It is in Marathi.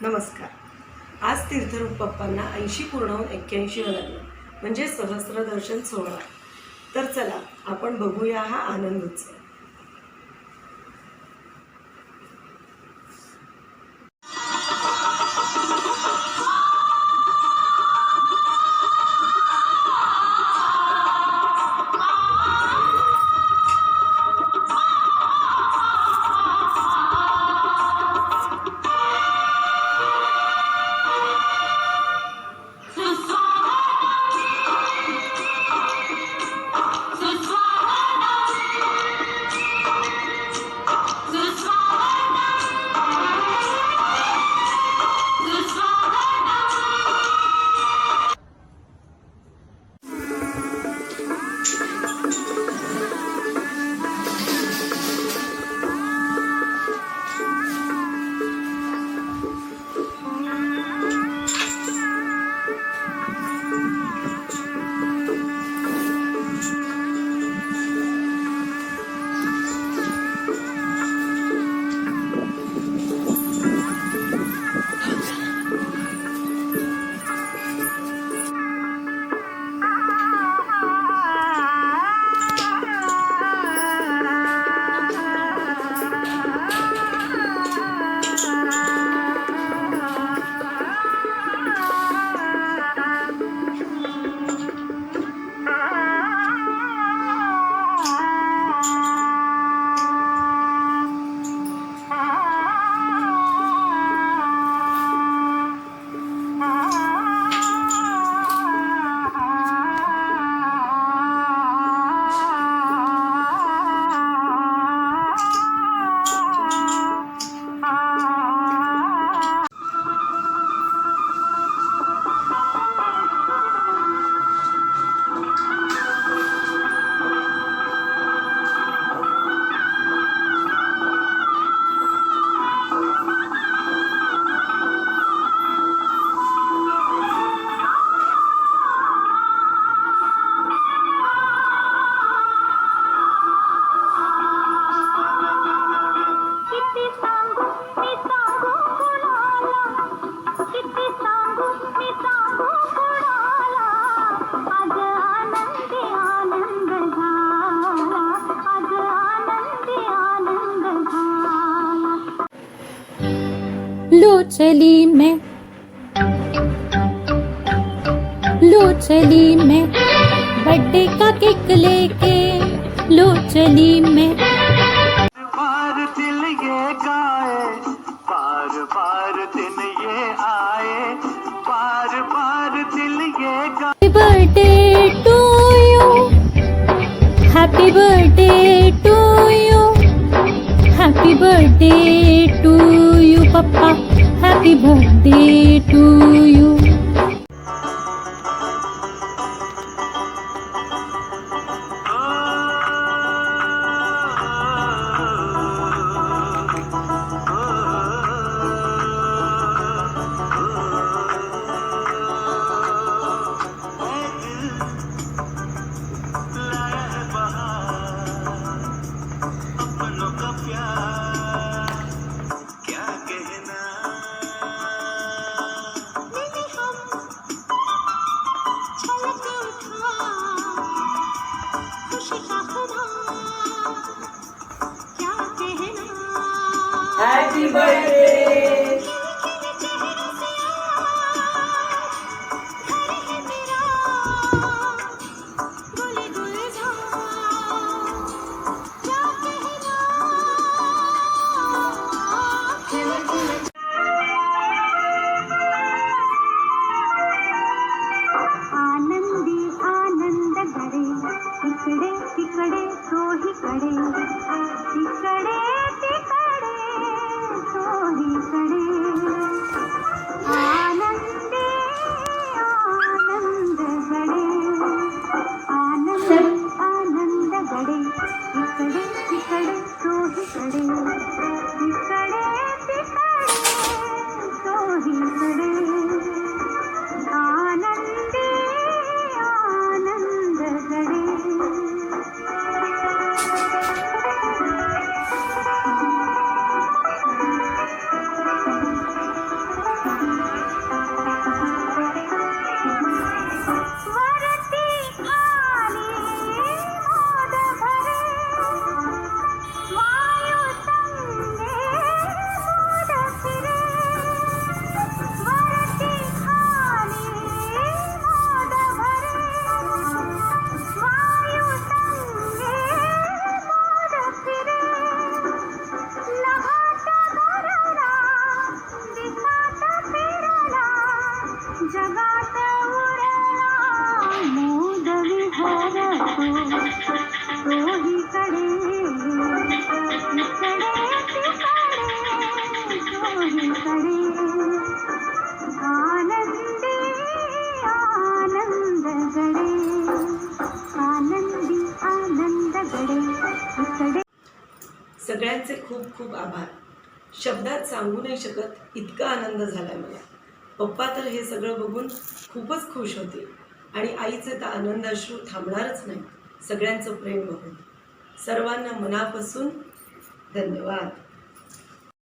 नमस्कार. आज तीर्थरूप बाप्पांना 80 पूर्ण होऊन 81 लागलं, म्हणजे सहस्त्रदर्शन सोहळा. तर चला आपण बघूया हा आनंद उत्सव. लो चली मैं बर्थडे का केक लेके लो चली मैं बार दिल ये गाए बार दिन ये आए बार दिल ये गाए birthday to you happy birthday to you happy birthday to you papa happy birthday to you. सगळ्यांचे खूप खूप आभार. शब्दात सांगू नाही शकत इतका आनंद झाला मला. पप्पा तर हे सगळं बघून खूपच खुश होते आणि आईचे तर आनंदाश्रू थांबणारच नाही सगळ्यांचं प्रेम बघून. सर्वांना मनापासून धन्यवाद.